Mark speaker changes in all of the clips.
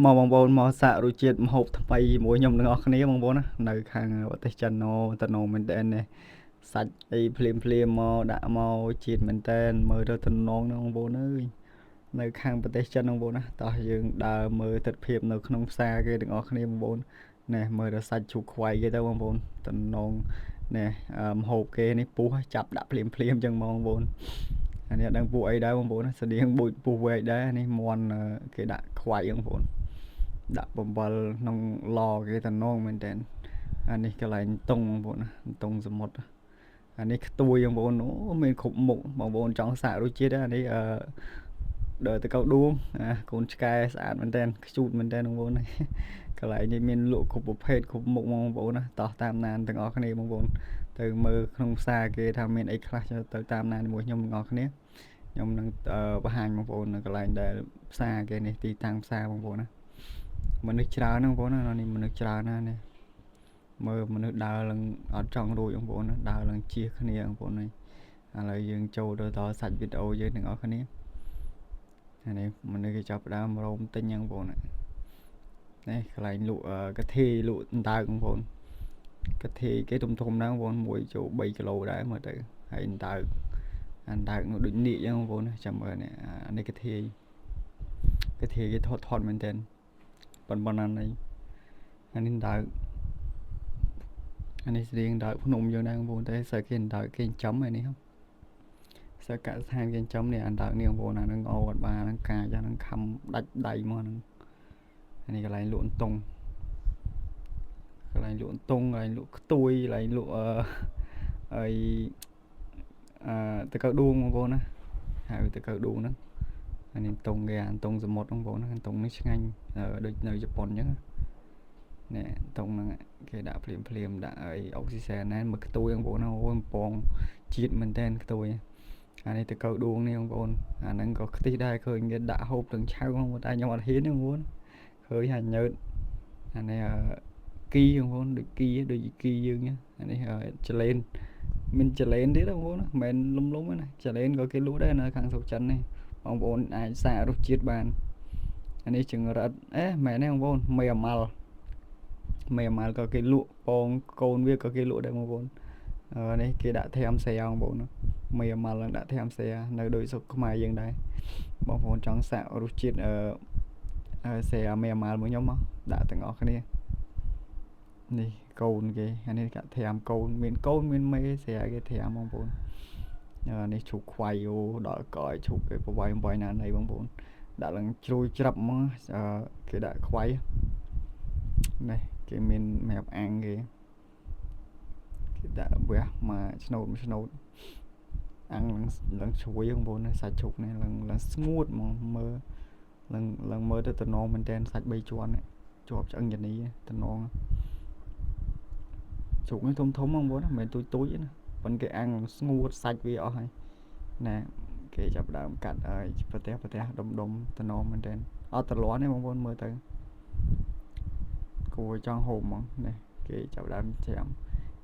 Speaker 1: មកបងប្អូនមកសាករសជាតិម្ហូបថ្មីជាមួយខ្ញុំទាំងអស់គ្នាបងប្អូនណានៅខាងប្រទេសចិនតំណមែនតើនេះសាច់អីភ្លាមមកដាក់មកជាតិមែនតើមើលទៅតំណងណាបងប្អូនអើយនៅខាងប្រទេសចិនបងប្អូនណាតោះយើងដើរមើលទិដ្ឋភាពនៅក្នុងផ្សារគេទាំងអស់គ្នាបងប្អូននេះមើលទៅសាច់ជូរខ្វៃគេទៅបងប្អូនតំណងនេះម្ហូបគេនេះពុះចាប់ដាក់ភ្លាមអញ្ចឹងបងប្អូនអានេះដឹងពុះអីដែរបងប្អូនស្តៀងប៊ូចពុះវែកដែរនេះមន់គេដាក់ខ្វៃបងប្អូនដាក់បំបិលក្នុងឡគេតំណងមែនតើអានេះកន្លែងតុងបងប្អូនណាតុងសមុទ្រអានេះខ្ទួយបងប្អូនអូមានគ្រប់មុខបងប្អូនចង់សាករសជាតិអានេះដើរទៅកៅដួងកូនឆ្កែស្អាតមែនតើខ្ជូតមែនតើបងប្អូនកន្លែងនេះមានលក់គ្រប់ប្រភេទគ្រប់មុខបងប្អូនណាតោះតាមណានទាំងអស់គ្នាបងប្អូនទៅមើលក្នុងផ្សារគេថាមានអីខ្លះទៅតាមណានជាមួយខ្ញុំទាំងអស់គ្នាខ្ញុំនឹងបង្ហាញបងប្អូននៅកន្លែងដែលផ្សារគេនេះទីតាំងផ្សារបងប្អូនណាមនុស្សច្រើនបងប្អូនណានេះមនុស្សច្រើនណាស់នេះមើលមនុស្សដើរឡើងអត់ចង់រួចបងប្អូនណាដើរឡើងជៀសគ្នាបងប្អូននេះឥឡូវយើងចូលទៅដល់សាច់វីដេអូយើងទាំងអស់គ្នានេះមនុស្សគេចាប់ដើមរោមទិញហ្នឹងបងប្អូននេះកន្លែងលក់កាធីលក់អណ្ដើកបងប្អូនកាធីគេធំណាស់បងប្អូនមួយចូល3គីឡូដែរមើលទៅហើយអណ្ដើកនោះដូចនៀកចឹងបងប្អូនចាំមើលនេះកាធីគេថតមែនតើប៉ុណ្ណានេះអានេះដើកអានេះស្រៀងដើកភ្នំយ៉ាងណាបងប្អូនតែសើគេដើកគេចំឯនេះសើកស្ថានគេចំនេះអណ្ដើកនេះបងប្អូនអានឹងអត់បាននឹងកាចានឹងខំដាច់ដៃមកនឹងអានេះកន្លែងលក់តុងកន្លែងលក់តុងកន្លែងលក់ខ្ទួយកន្លែងលក់អីទៅកៅដួងបងប្អូនណាហៅទៅកៅដួងហ្នឹងអានេះតុងគេអាតុងសមុទ្របងប្អូនណាតុងនេះឆ្ងាញ់ដូចនៅជប៉ុនអញ្ចឹងនេះតុងហ្នឹងគេដាក់ភ្លាមដាក់អីអុកស៊ីសែនណាមកខ្ទួយបងប្អូនណាអូយពងជាតិមែនតើខ្ទួយអានេះទៅកៅដួងនេះបងប្អូនអាហ្នឹងក៏ខ្ទិះដែរឃើញគេដាក់ហូបទាំងឆៅបងប្អូនតែខ្ញុំអត់ហ៊ានទេបងប្អូនឃើញហាញើតអានេះគីបងប្អូនដូចគីយើងអានេះចលែនមានចលែនទៀតបងប្អូនមិនមែនលំណាចលែនក៏គេលក់ដែរនៅខាងស្រុកចិននេះបងប្អូនអាចសាករសជាតិបានអានេះចង្រិតមែនទេបងប្អូនមេអាម៉ាល់ក៏គេលក់ពងកូនវាក៏គេលក់ដែរបងប្អូននេះគេដាក់ធាមសែបងប្អូនមេអាម៉ាល់ដាក់ធាមសែនៅដូចស្រុកខ្មែរយើងដែរបងប្អូនចង់សាករសជាតិសែមេអាម៉ាល់មួយខ្ញុំមកដាក់ទាំងអស់គ្នានេះកូនគេអានេះកាត់ធាមកូនមានកូនមានមេសែគេធាមបងប្អូននេះឈូកខ្វៃអូដល់កយឈូកគេប្រវាយណាណៃបងប្អូនដាក់ឡើងជ្រួយច្រាប់មកគេដាក់ខ្វៃនេះគេមានម៉ាប់អាំងគេដាក់វះមកឆ្នោតអាំងឡើងជ្រួយបងប្អូនសាច់ឈូកនេះឡើងស្ងួតហ្មងមើលឡើងមើលទៅតំណងមែនតើសាច់3ជាន់ជាប់ឆ្អឹងយ៉ានីតំណងជុកនេះធំបងប្អូនមិនមែនទូចណាប៉ុន្តែគេអាំងស្ងួតសាច់វាអស់ហើយណាគេចាប់ដើមកាត់ហើយប្រទេសដុំតំណងមែនតើអត់ត្រលាន់ទេបងប្អូនមើលទៅគួរចង់ហូបហ្មងនេះគេចាប់ដើមចាំ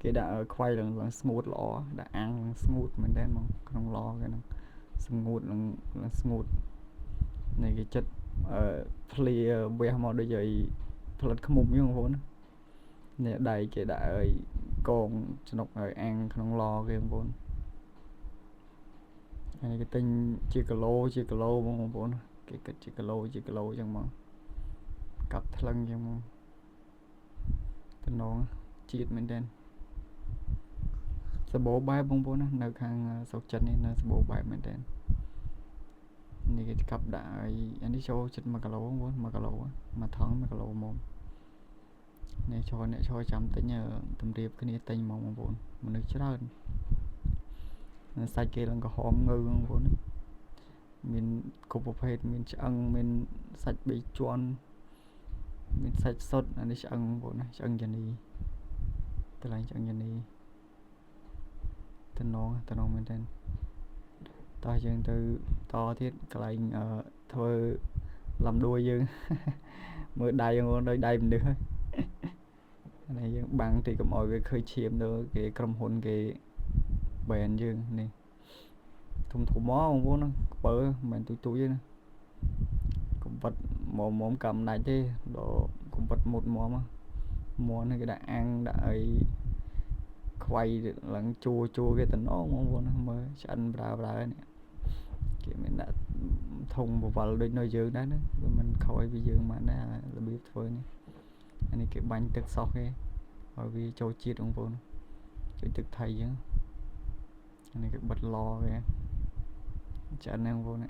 Speaker 1: គេដាក់ខ្វៃឡើងស្ងួតល្អដាក់អាំងស្ងួតមែនតើមកក្នុងឡគេហ្នឹងស្ងួតឡើងស្ងួតនេះគេចិត្តភ្លាវះមកដូចឲ្យផលិតខ្មុំហ្នឹងបងប្អូននេះដៃគេដាក់ឲ្យកងឆ្នុកឲ្យអាំងក្នុងឡគេបងប្អូនហើយគេទិញជាគីឡូបងប្អូនគេគិតជាគីឡូចឹងមកកាប់ថ្លឹងចឹងមកតំណងជាតិមែនតើសបោបែបបងប្អូនណានៅខាងស្រុកចិននេះនៅសបោបែបមែនតើនេះគេកាប់ដាក់ឲ្យអានេះចូលចិត្ត1គីឡូបងប្អូន1គីឡូមួយថង1គីឡូមកនេះអ្នកឈរចាំទិញតម្រៀបគ្នាទិញមកបងប្អូនមនុស្សច្រើនសាច់គេឡើងក្រហមងើបងប្អូនមានគ្រប់ប្រភេទមានឆ្អឹងមានសាច់3ជាន់មានសាច់សុទ្ធអានេះឆ្អឹងបងប្អូនណាឆ្អឹងយ៉ានីកន្លែងឆ្អឹងយ៉ានីតំណងមែនតើតោះយើងទៅតទៀតកន្លែងធ្វើលំដួយយើងមើលដៃបងប្អូនដោយដៃមនុស្សហើយនេះយើងបាំងតិចកុំឲ្យវាឃើញឈាមទៅគេក្រុមហ៊ុនគេបែនយើងនេះធំមកបងប្អូនណាបើមិនមែនទូចទេណាកុំវត្ត mồm cầm đáy thế đó cũng bật một mồm này cái đã ăn đã ấy quay lần chua chua cái tình nó muốn mới ăn bra bra này kiểu mình đã thùng một vào đôi nơi dương đó mình khỏi bị dương mà nó là biết thôi này anh ấy kiểu bánh tức sọc ấy bởi vì châu chiết ông vô cái tức thầy chứ anh ấy kiểu bật lo kìa cho anh em vô này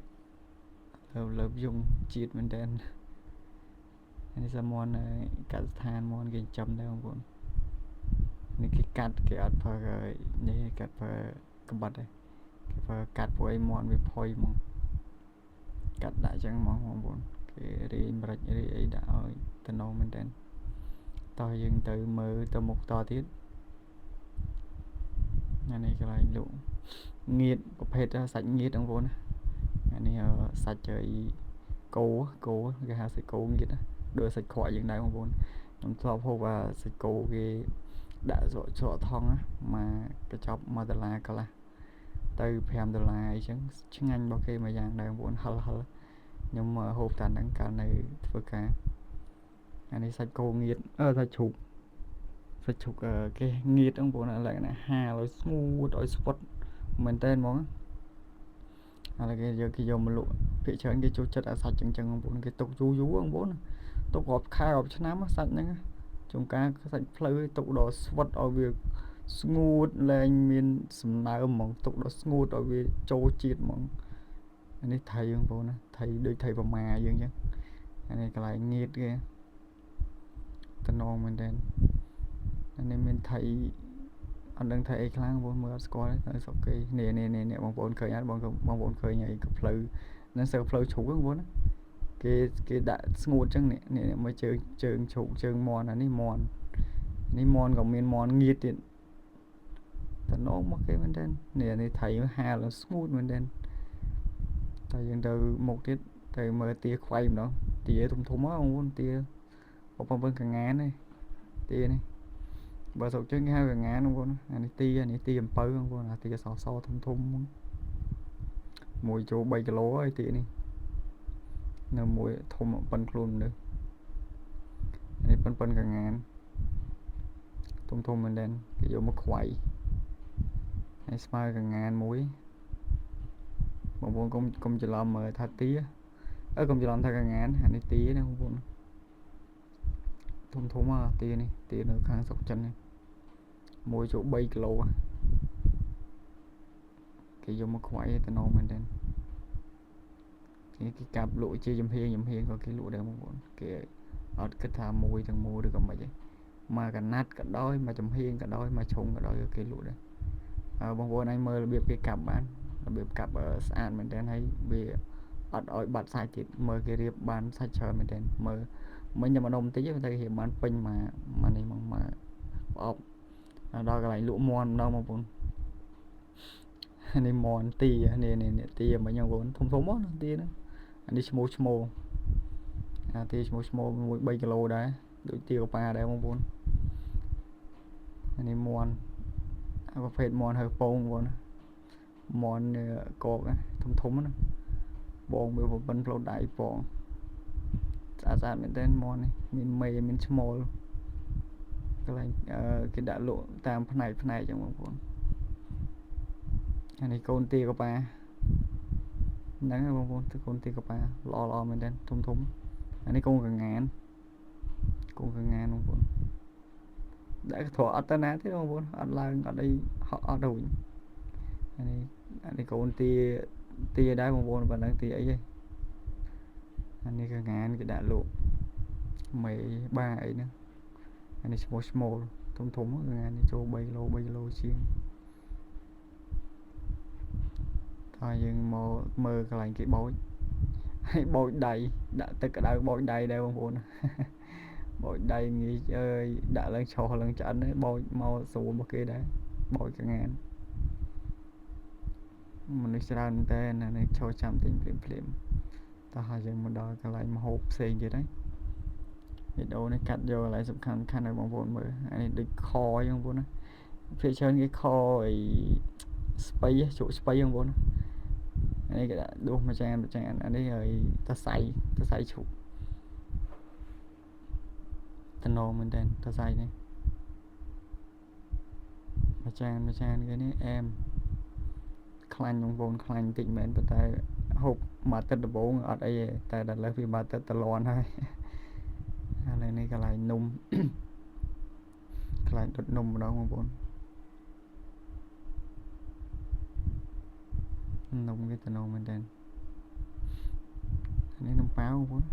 Speaker 1: lớp dùng chiết bên trên anh ấy sẽ món này cả than món cái chấm đây ông vô này cái cắt cái ớt phở này cắt phở cái bật đây cái phở cắt với món với phôi món cắt đã chẳng món ông vô cái đi bật đi ấy đã ơi tên nó bên trên to dừng từ mơ từ một to tiết anh này cái này lụ nghiệt có phết sạch nghiệt ông vô nè anh này sạch chơi cô cái hà sạch cô nghiệt đưa sạch khỏi những đại ông vô chúng ta phô và sạch cô cái đã rồi chỗ thong á mà cái chọc mà từ là cả là từ phèm từ là chứ anh bao khi mà dạng đại ông vô hal nhưng mà hộp tàn đăng cả này vừa cả anh ấy sạch cô nghiệt sạch chụp cái nghiệt ông vô lại là hà rồi smooth rồi spot mình tên món là cái giờ cái dòng mà lụa phía trên cái chỗ chất đã sạch chẳng chẳng bốn cái tục chú ông bốn tục họp khai họp cho nám sạch nhá chúng ta sạch play tục đó spot ở việc smooth lên miền sầm nào mong tục đó smooth ở việc châu chít mong anh ấy thầy ông bốn thầy đôi thầy vào mà dương chứ anh ấy cái lại nghiệt kìa tên non mình đen anh ấy mình thấy anh đang thấy kháng bốn mươi score đấy sau cái nè bọn bốn khởi nhá bọn bốn khởi nhảy cái flow nó sẽ flow chủ cái bốn cái đã smooth chẳng nè mới chơi chủ chơi mòn này mòn còn miền mòn nghiệt điện ta nó mất cái bên trên nè này thấy hà là smooth bên trên tại vì từ một tiết từ mở tia khoai đó tia thùng á không tia một bên càng ngán này tia này bờ sầu chân hai cái ngán không con này tia bự không con là tia sò thum mùi chỗ 7 kg ấy tia này nó mùi thum bên luôn nữa này bên cả ngán thum mình đen cái chỗ một khoai hay smile cả ngán muối một con công chỉ làm mời tha tía ở công chỉ làm tha cả ngán này tía nó không con thum tia nó kháng sọc chân này mỗi chỗ 7 kg cái vô một khoai thì nó mình đen cái cặp lụa chia dùm hiên có cái lụa đều một cái ở cái thà mùi thằng mua được còn vậy mà cả nát cả đôi mà chùm hiên cả đôi mà trùng cả đôi cái lụa đấy bông vô anh mơ là biết cái cặp bán biết cặp ở xã mình đen hay vì ở bật sai thì mơ cái riệp bán sai chờ mình đen mơ mấy nhà mà đông tí với hiện bán pin mà này mà ốc đó cái này lụa mòn đâu mà vốn này mòn tì này tì mà nhau vốn thùng á tì đó anh đi small tì small 3 kg đấy đối tiêu pa đấy mong vốn anh đi mòn có phết mòn hơi phong vốn mòn cột á thùng á bồn bị một bên flow đại bồn ra mình tên mòn này mình mày mình small cái này cái đã lộ tam phần này trong một vốn anh này con tia có ba nắng ở vốn con tia có ba lo mình tên thùng anh ấy con ngàn không vốn đã thỏa ở tên á thế không vốn online ở đây họ ở đâu anh ấy con tia đá con vốn và đang tia ấy anh ấy cái ngàn cái đã lộ mấy ba ấy nữa anh ấy small thùng anh ấy cho 7 kg chiên thôi nhưng mơ cái lạnh cái bôi đầy đã tất cả đã bôi đầy đây không buồn bôi đầy nghỉ chơi đã lần trò lần trận đấy bôi mau xuống một kia đấy bôi cả ngàn mình sẽ ra tên này cho chăm tình phim ta hai dân một đôi cái lại mà hộp xì vậy đấy video này cắt vô lại sụp khăn này bằng vốn mở anh được kho không vốn phía trên cái kho ấy space chỗ space không vốn anh cái đã đua mà trang anh ấy rồi ta xay chụp តំណមែនតើតសាយនេះមួយចានគេនេះអែមខ្លាញ់បងប្អូនខ្លាញ់តិចមែនប៉ុន្តែហូបមួយទឹកដំបូងអត់អីទេតែដល់លើសពីមួយទឹកតលាន់ហើយឥឡូវនេះកន្លែងនំកន្លែងដុតនំម្ដងបងប្អូននំគេតំណមែនតើនេះនំប៉ាវបងប្អូន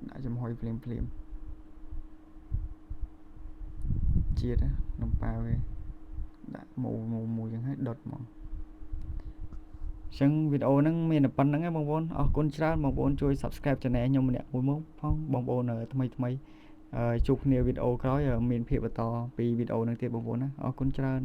Speaker 1: ដាក់ចំហុយភ្លាមជាតិនំប៉ាវគេដាក់មួយចឹងហើយដុតហ្មងចឹងវីដេអូហ្នឹងមានតែប៉ុណ្្នឹងឯងបងប្អូនអរគុណច្រើនបងប្អូនជួយ Subscribe Channel ខ្ញុំម្នាក់មួយមកផងបងប្អូនថ្មីជួបគ្នាវីដេអូក្រោយមានភាពបន្តពីវីដេអូហ្នឹងទៀតបងប្អូនណាអរគុណច្រើន